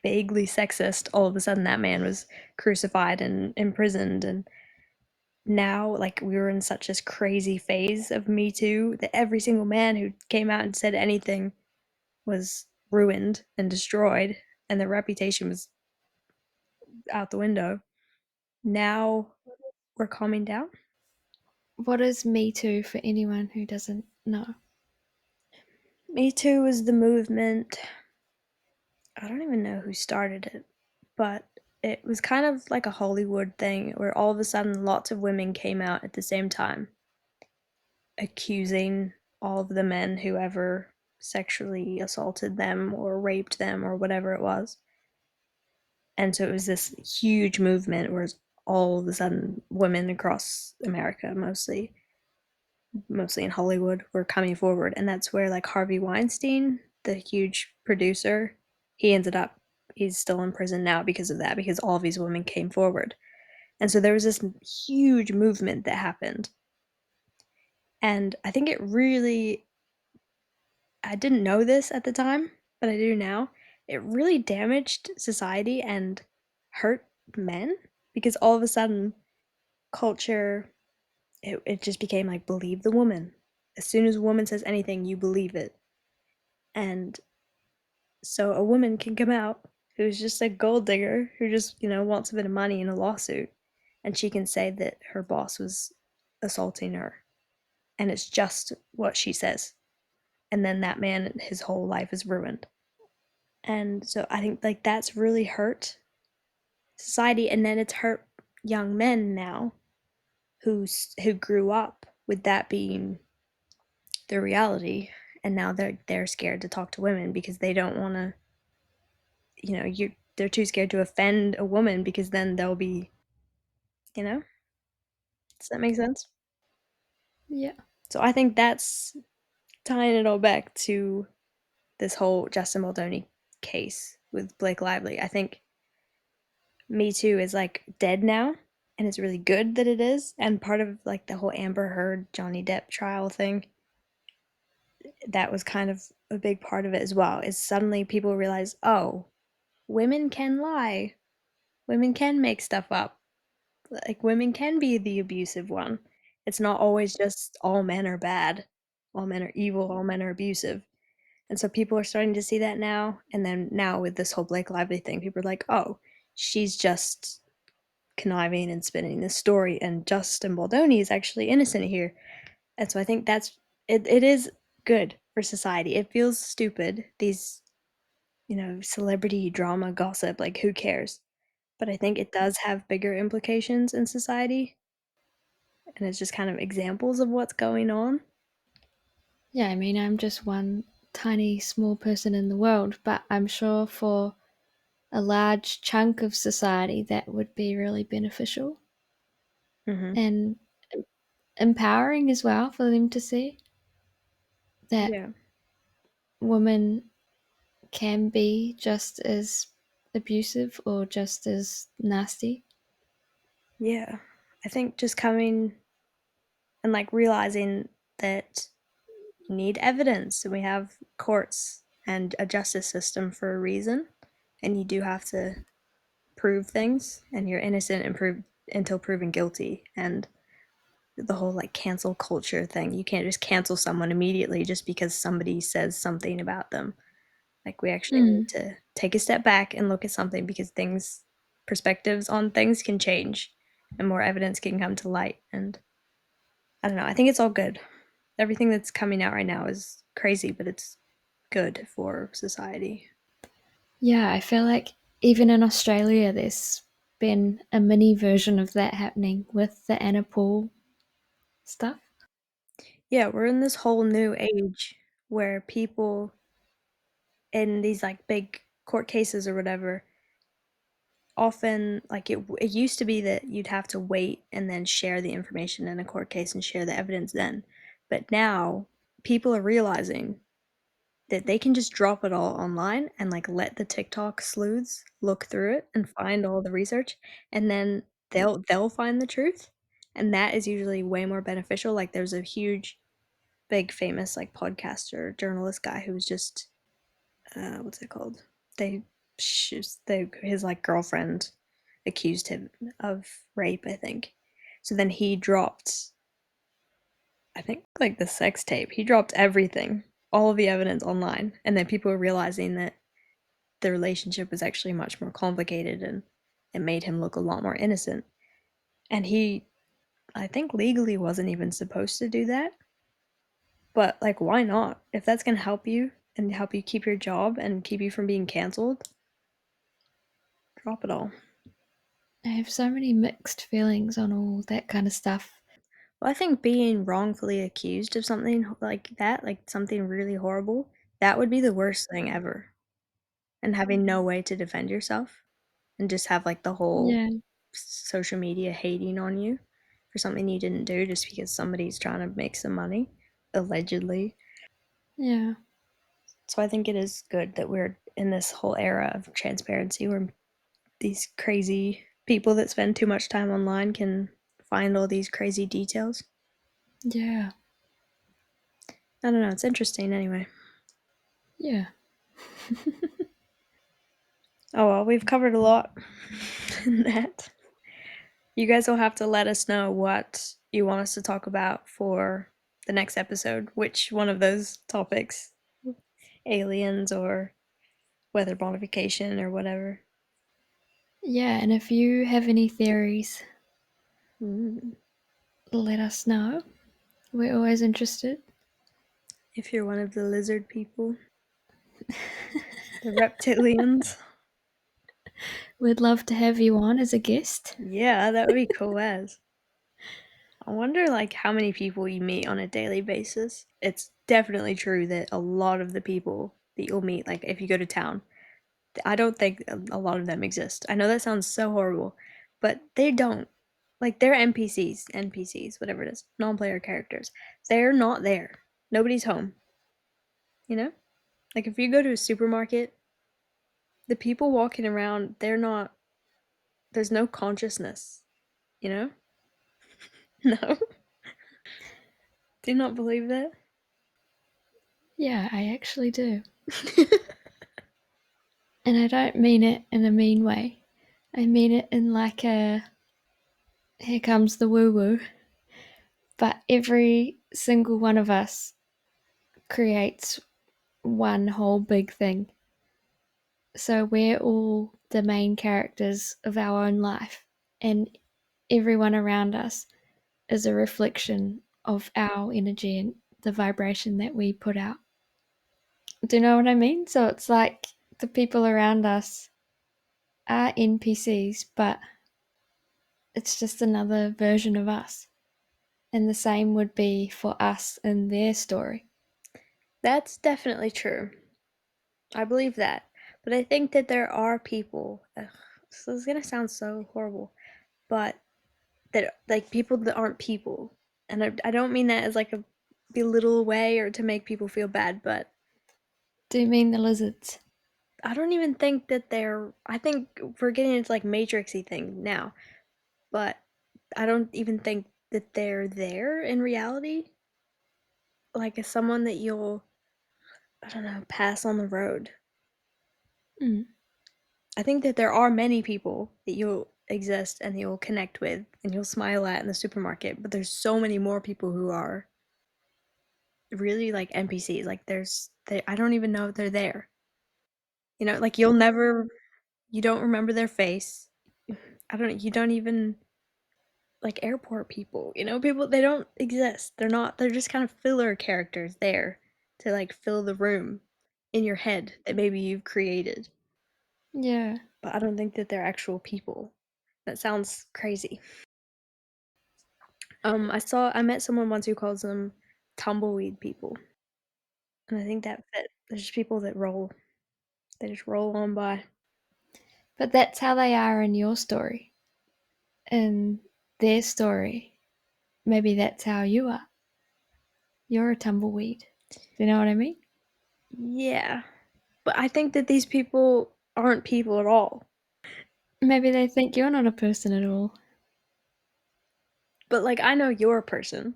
vaguely sexist, all of a sudden that man was crucified and imprisoned. And now, like, we were in such this crazy phase of Me Too that every single man who came out and said anything was ruined and destroyed, and their reputation was out the window. Now we're calming down.
What is Me Too for anyone who doesn't know?
Me Too is the movement. I don't even know who started it, but it was kind of like a Hollywood thing where all of a sudden lots of women came out at the same time, accusing all of the men who ever sexually assaulted them or raped them or whatever it was. And so it was this huge movement where all of a sudden women across America, mostly in Hollywood, were coming forward. And that's where, like, Harvey Weinstein, the huge producer, he ended up, he's still in prison now because of that, because all of these women came forward. And so there was this huge movement that happened. And I think it really, I didn't know this at the time, but I do now. It really damaged society and hurt men because all of a sudden culture, it just became like, believe the woman. As soon as a woman says anything, you believe it. And so a woman can come out who's just a gold digger who just, wants a bit of money in a lawsuit, and she can say that her boss was assaulting her, and it's just what she says. And then that man, his whole life is ruined. And so I think, like, that's really hurt society, and then it's hurt young men now who grew up with that being their reality, and now they're scared to talk to women because they don't want to, you they're too scared to offend a woman because then they'll be, you know does that make sense?
Yeah.
So I think that's tying it all back to this whole Justin Baldoni case with Blake Lively. I think Me Too is, like, dead now, and it's really good that it is. And part of, like, the whole Amber Heard Johnny Depp trial thing, that was kind of a big part of it as well. Is suddenly people realize, oh, women can lie, women can make stuff up, like, women can be the abusive one. It's not always just all men are bad, all men are evil, all men are abusive. And so people are starting to see that now. And then now with this whole Blake Lively thing, people are like, oh, she's just conniving and spinning this story, and Justin Baldoni is actually innocent here. And so I think that's it is good for society. It feels stupid, these, celebrity drama gossip, like, who cares? But I think it does have bigger implications in society, and it's just kind of examples of what's going on.
Yeah, I mean, I'm just one tiny small person in the world, but I'm sure for a large chunk of society that would be really beneficial
Mhm.
and empowering as well for them to see that
Yeah.
women can be just as abusive or just as nasty.
Yeah. I think just coming and, like, realizing that you need evidence, and we have courts and a justice system for a reason, and you do have to prove things, and you're innocent and prove until proven guilty. And the whole, like, cancel culture thing, you can't just cancel someone immediately just because somebody says something about them. Like, we actually need
Mm.
to take a step back and look at something because things, perspectives on things can change, and more evidence can come to light. And I don't know, I think it's all good. Everything that's coming out right now is crazy, but it's good for society.
Yeah, I feel like even in Australia, there's been a mini version of that happening with the Anna Paul stuff.
Yeah, we're in this whole new age where people in these, like, big court cases or whatever, often, like, it used to be that you'd have to wait and then share the information in a court case and share the evidence then. But now people are realizing that they can just drop it all online and, like, let the TikTok sleuths look through it and find all the research, and then they'll find the truth, and that is usually way more beneficial. Like, there's a huge big famous like podcaster, journalist guy who was just what's it called? They, his like girlfriend accused him of rape, I think. So then he dropped, I think like the sex tape. He dropped everything, all of the evidence online, and then people were realizing that the relationship was actually much more complicated, and it made him look a lot more innocent. And he, I think legally wasn't even supposed to do that. But like, why not? If that's gonna help you and help you keep your job and keep you from being canceled, drop it all.
I have so many mixed feelings on all that kind of stuff.
Well, I think being wrongfully accused of something like that, like something really horrible, that would be the worst thing ever. And having no way to defend yourself and just have like the whole
Yeah,
social media hating on you for something you didn't do just because somebody's trying to make some money, allegedly.
yeah,
So I think it is good that we're in this whole era of transparency where these crazy people that spend too much time online can find all these crazy details.
yeah,
I don't know, it's interesting anyway.
yeah.
Oh well, we've covered a lot in that. You guys will have to let us know what you want us to talk about for the next episode. Which one of those topics? Aliens or weather modification or whatever.
Yeah, and if you have any theories,
Mm.
let us know. We're always interested.
If you're one of the lizard people, the reptilians.
We'd love to have you on as a guest.
Yeah, that would be cool as. I wonder like how many people you meet on a daily basis. It's definitely true that a lot of the people that you'll meet, like if you go to town, I don't think a lot of them exist. I know that sounds so horrible, but they don't. Like they're NPCs, whatever it is, non-player characters. They're not there. Nobody's home. You know? Like if you go to a supermarket, the people walking around, they're not, there's no consciousness, you know? No. Do you not believe that?
Yeah, I actually do. And I don't mean it in a mean way. I mean it in like a here comes the woo woo. But every single one of us creates one whole big thing. So we're all the main characters of our own life, and everyone around us is a reflection of our energy and the vibration that we put out. Do you know what I mean? So it's like the people around us are NPCs, but it's just another version of us. And the same would be for us in their story.
That's definitely true. I believe that. But I think that there are people, ugh, this is gonna sound so horrible, but that like people that aren't people. And I don't mean that as like a belittle way or to make people feel bad, but
Do you mean the lizards?
I don't even think that they're, I think we're getting into like matrixy thing now, but I don't even think that they're there in reality. Like as someone that you'll, I don't know, pass on the road.
Mm.
I think that there are many people that you'll exist and you'll connect with and you'll smile at in the supermarket, but there's so many more people who are really like NPCs. Like I don't even know if they're there. You know, like you don't remember their face. You don't even like airport people, you know, people they don't exist. They're just kind of filler characters there to like fill the room in your head that maybe you've created.
Yeah.
But I don't think that they're actual people. That sounds crazy. I met someone once who calls them tumbleweed people, and I think that fit. There's just people that roll. They just roll on by.
But that's how they are in your story. In their story, maybe that's how you are. You're a tumbleweed. Do you know what I mean?
Yeah, but I think that these people aren't people at all.
Maybe they think you're not a person at all.
But like I know you're a person,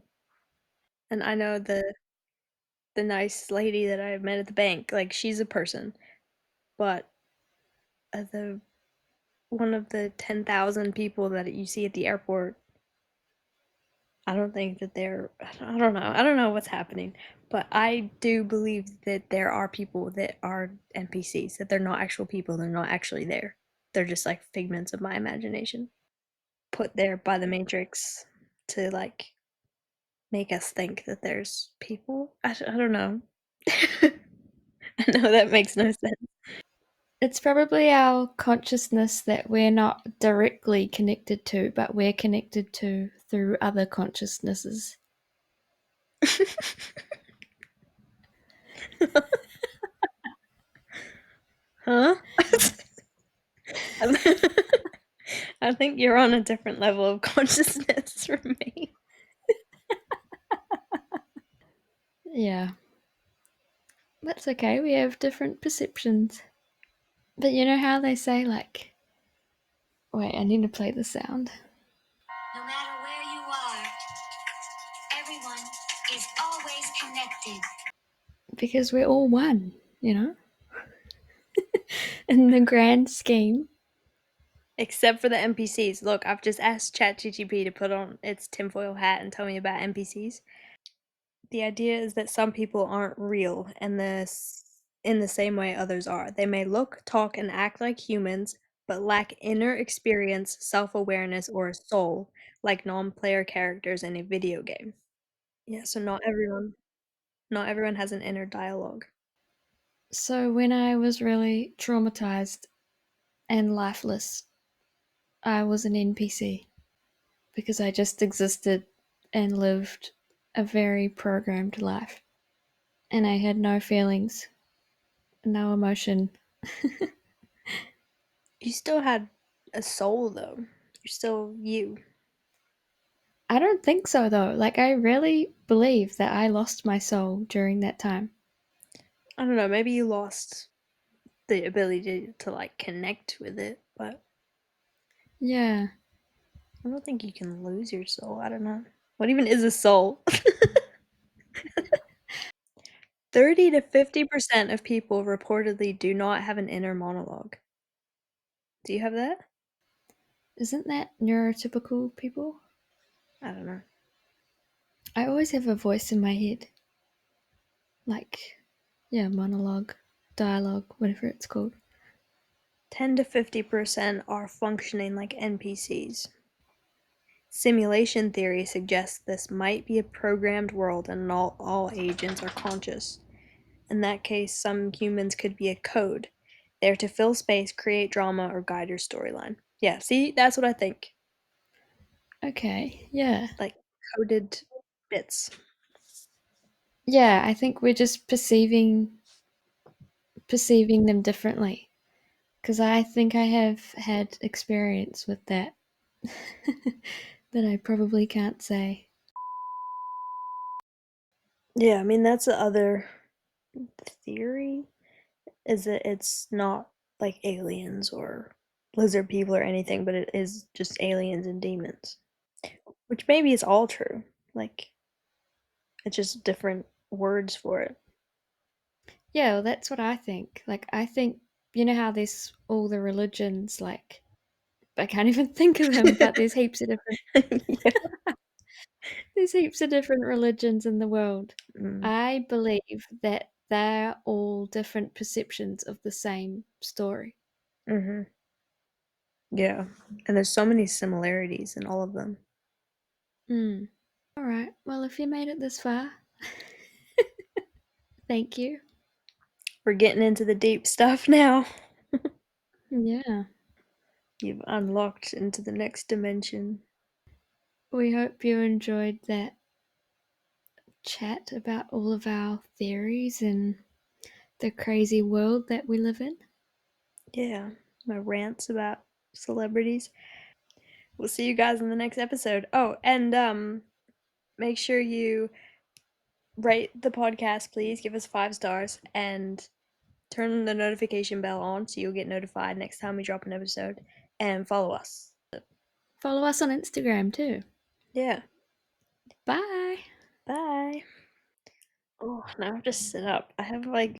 and I know the the nice lady that I met at the bank, like, she's a person, but the one of the 10,000 people that you see at the airport, I don't think that they're. I don't know. I don't know what's happening, but I do believe that there are people that are NPCs. That they're not actual people. They're not actually there. They're just like figments of my imagination, put there by the Matrix to like make us think that there's people. I don't know. I know that makes no sense.
It's probably our consciousness that we're not directly connected to, but we're connected to through other consciousnesses.
Huh? I think you're on a different level of consciousness from me.
Yeah. That's okay, we have different perceptions. But you know how they say, like, wait, I need to play the sound.
No matter where you are, everyone is always connected.
Because we're all one, you know? In the grand scheme.
Except for the NPCs. Look, I've just asked ChatGPT to put on its tinfoil hat and tell me about NPCs. The idea is that some people aren't real, and this in the same way others are. They may look, talk, and act like humans, but lack inner experience, self-awareness, or a soul, like non-player characters in a video game. Yeah, so not everyone has an inner dialogue.
So when I was really traumatized and lifeless, I was an NPC because I just existed and lived a very programmed life. And I had no feelings, no emotion.
You still had a soul though. You're still you.
I don't think so though. Like, I really believe that I lost my soul during that time.
I don't know, maybe you lost the ability to like connect with it, but
Yeah.
I don't think you can lose your soul. I don't know. What even is a soul? 30 to 50% of people reportedly do not have an inner monologue. Do you have that?
Isn't that neurotypical people?
I don't know.
I always have a voice in my head. Like, yeah, monologue, dialogue, whatever it's called.
10 to 50% are functioning like NPCs. Simulation theory suggests this might be a programmed world and not all agents are conscious. In that case, some humans could be a code, there to fill space, create drama, or guide your storyline. Yeah, see, that's what I think.
Okay, yeah.
Like coded bits.
Yeah, I think we're just perceiving them differently. Because I think I have had experience with that that I probably can't say.
Yeah, I mean, that's the other theory is that it's not like aliens or lizard people or anything, but it is just aliens and demons. Which maybe is all true. Like, it's just different words for it.
Yeah, well, that's what I think. Like, I think, you know how there's all the religions, like, I can't even think of them, but
Yeah.
there's heaps of different religions in the world.
Mm.
I believe that they're all different perceptions of the same story.
Hmm. Yeah. And there's so many similarities in all of them.
Mm. All right. Well, if you made it this far, thank you.
We're getting into the deep stuff now.
Yeah.
You've unlocked into the next dimension.
We hope you enjoyed that chat about all of our theories and the crazy world that we live in.
Yeah. My rants about celebrities. We'll see you guys in the next episode. Oh, and make sure you rate the podcast, please. Give us 5 stars and turn the notification bell on so you'll get notified next time we drop an episode. And follow us.
Follow us on Instagram too.
Yeah.
Bye.
Bye. Oh, now I have to sit up. I have like